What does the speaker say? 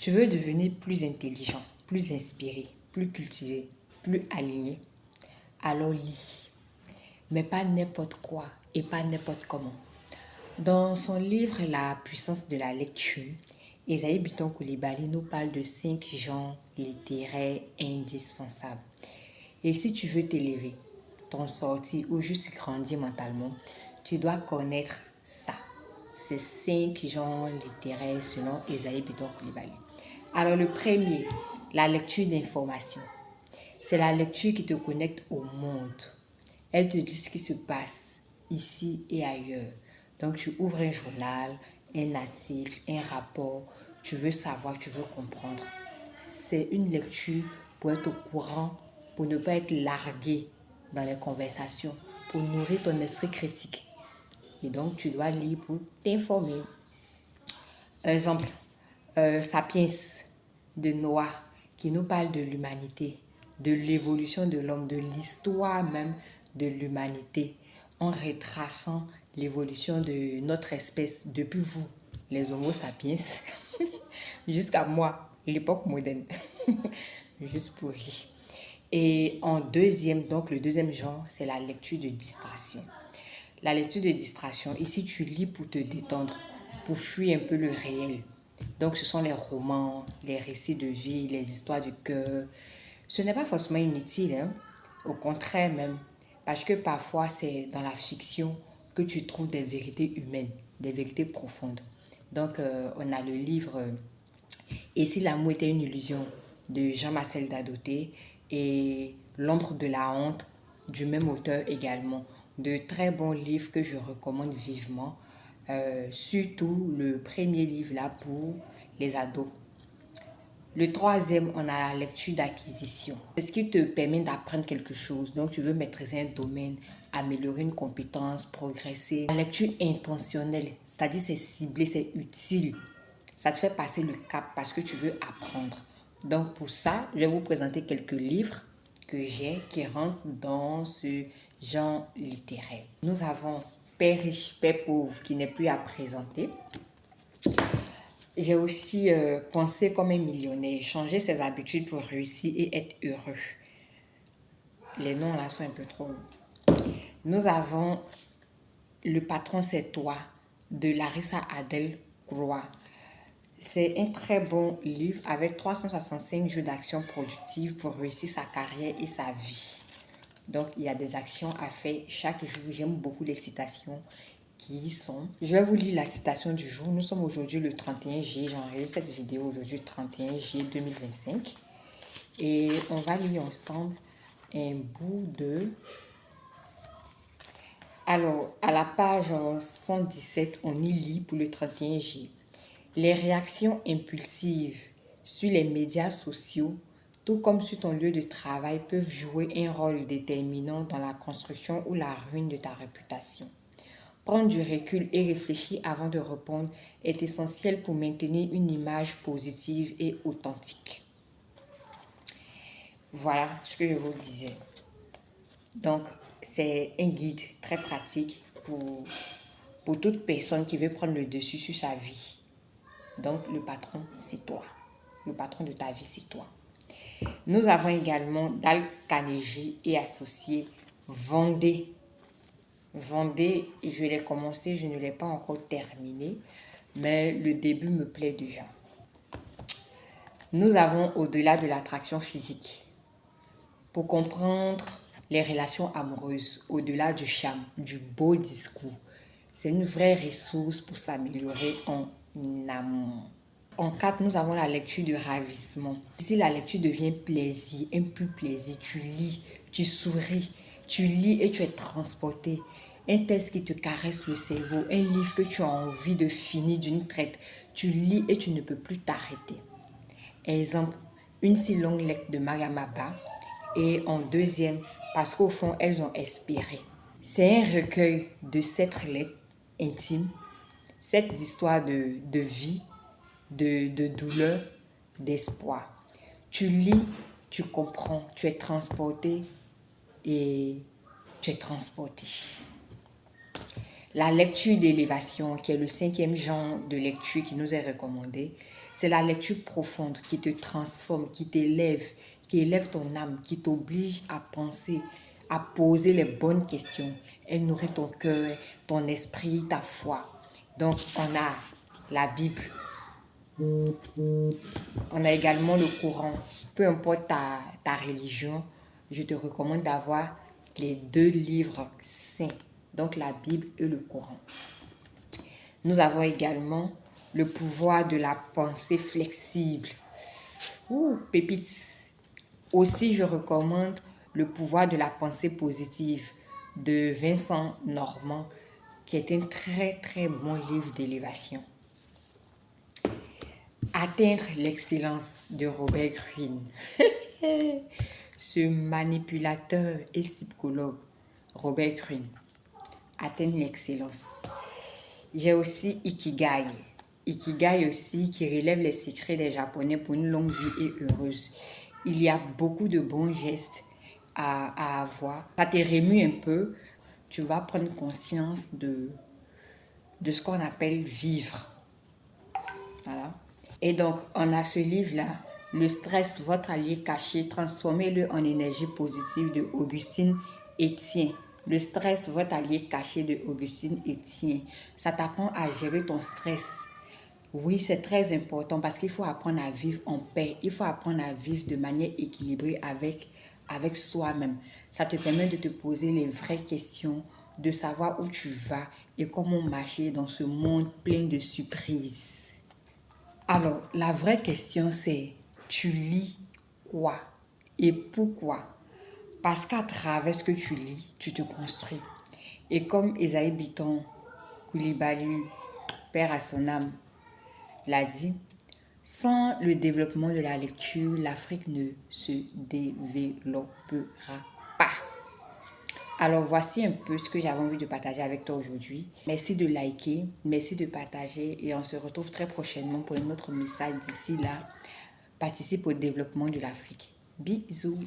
Tu veux devenir plus intelligent, plus inspiré, plus cultivé, plus aligné? Alors lis, mais pas n'importe quoi et pas n'importe comment. Dans son livre La puissance de la lecture, Esaïe Bitton Coulibaly nous parle de 5 genres littéraires indispensables. Et si tu veux t'élever, t'en sortir ou juste grandir mentalement, tu dois connaître ça. Ces 5 genres littéraires selon Esaïe Bitton Coulibaly. Alors le premier, la lecture d'information. C'est la lecture qui te connecte au monde. Elle te dit ce qui se passe ici et ailleurs. Donc tu ouvres un journal, un article, un rapport, tu veux savoir, tu veux comprendre. C'est une lecture pour être au courant, pour ne pas être largué dans les conversations, pour nourrir ton esprit critique. Et donc tu dois lire pour t'informer. Exemple, Sapiens de Noah qui nous parle de l'humanité, de l'évolution de l'homme, de l'histoire même de l'humanité, en retraçant l'évolution de notre espèce depuis vous, les Homo sapiens, jusqu'à moi, l'époque moderne, juste pour rire. Et en deuxième, donc le deuxième genre, c'est la lecture de distraction. La lecture de distraction, ici tu lis pour te détendre, pour fuir un peu le réel. Donc ce sont les romans, les récits de vie, les histoires du cœur. Ce n'est pas forcément inutile, hein? Au contraire même, parce que parfois c'est dans la fiction que tu trouves des vérités humaines, des vérités profondes. Donc on a le livre Et si l'amour était une illusion de Jean-Marcel Dadoté et L'ombre de la honte du même auteur également. De très bons livres que je recommande vivement. Surtout le premier livre là pour les ados. Le troisième, on a la lecture d'acquisition. C'est ce qui te permet d'apprendre quelque chose. Donc, tu veux maîtriser un domaine, améliorer une compétence, progresser. La lecture intentionnelle, c'est-à-dire c'est ciblé, c'est utile. Ça te fait passer le cap parce que tu veux apprendre. Donc, pour ça, je vais vous présenter quelques livres que j'ai qui rentrent dans ce genre littéraire. Nous avons Père riche, Père pauvre qui n'est plus à présenter. J'ai aussi pensé comme un millionnaire, changer ses habitudes pour réussir et être heureux. Les noms là sont un peu trop longs. Nous avons Le patron c'est toi de Larissa Adel Groix. C'est un très bon livre avec 365 jeux d'action productives pour réussir sa carrière et sa vie. Donc, il y a des actions à faire chaque jour. J'aime beaucoup les citations qui y sont. Je vais vous lire la citation du jour. Nous sommes aujourd'hui le 31 juillet. J'enregistre cette vidéo aujourd'hui le 31 juillet 2025. Et on va lire ensemble un bout de... Alors, à la page 117, on y lit pour le 31 juillet. Les réactions impulsives sur les médias sociaux, tout comme sur ton lieu de travail, peuvent jouer un rôle déterminant dans la construction ou la ruine de ta réputation. Prendre du recul et réfléchir avant de répondre est essentiel pour maintenir une image positive et authentique. Voilà ce que je vous disais. Donc, c'est un guide très pratique pour toute personne qui veut prendre le dessus sur sa vie. Donc, le patron, c'est toi. Le patron de ta vie, c'est toi. Nous avons également Dale Carnegie et associés Vendée. Vendée, je l'ai commencé, je ne l'ai pas encore terminé, mais le début me plaît déjà. Nous avons Au-delà de l'attraction physique. Pour comprendre les relations amoureuses, au-delà du charme, du beau discours. C'est une vraie ressource pour s'améliorer en amour. En 4, nous avons la lecture de ravissement. Ici, la lecture devient plaisir, un pur plaisir. Tu lis, tu souris, tu lis et tu es transporté. Un texte qui te caresse le cerveau, un livre que tu as envie de finir d'une traite. Tu lis et tu ne peux plus t'arrêter. Exemple, Une si longue lettre de Mariamaba. Et en deuxième, parce qu'au fond, elles ont expiré. C'est un recueil de 7 lettres intimes, 7 histoires de vie, de douleur, d'espoir. Tu lis, tu comprends, tu es transporté et tu es transporté. La lecture d'élévation, qui est le 5e genre de lecture qui nous est recommandé, C'est la lecture profonde qui te transforme, qui t'élève, qui élève ton âme, qui t'oblige à penser, à poser les bonnes questions. Elle nourrit ton cœur, ton esprit, ta foi. Donc, on a la Bible. On a également le Coran. Peu importe ta religion, je te recommande d'avoir les 2 livres saints. Donc, la Bible et le Coran. Nous avons également le pouvoir de la pensée flexible. Pépites. Aussi, je recommande le pouvoir de la pensée positive de Vincent Normand, qui est un très très bon livre d'élévation. Atteindre l'excellence de Robert Greene. Ce manipulateur et psychologue, Robert Greene. Atteindre l'excellence. J'ai aussi Ikigai. Ikigai aussi qui relève les secrets des Japonais pour une longue vie et heureuse. Il y a beaucoup de bons gestes à avoir. Ça te remue un peu. Tu vas prendre conscience de ce qu'on appelle vivre. Voilà. Et donc, on a ce livre-là, Le stress, votre allié caché, transformez-le en énergie positive de Augustine Etienne. Le stress, votre allié caché de Augustine Etienne. Ça t'apprend à gérer ton stress. Oui, c'est très important parce qu'il faut apprendre à vivre en paix. Il faut apprendre à vivre de manière équilibrée avec soi-même. Ça te permet de te poser les vraies questions, de savoir où tu vas et comment marcher dans ce monde plein de surprises. Alors, la vraie question c'est, tu lis quoi et pourquoi? Parce qu'à travers ce que tu lis, tu te construis. Et comme Esaïe Biton Koulibaly, père à son âme, l'a dit, sans le développement de la lecture, l'Afrique ne se développera pas. Alors voici un peu ce que j'avais envie de partager avec toi aujourd'hui. Merci de liker, merci de partager et on se retrouve très prochainement pour un autre message. D'ici là, participe au développement de l'Afrique. Bisous.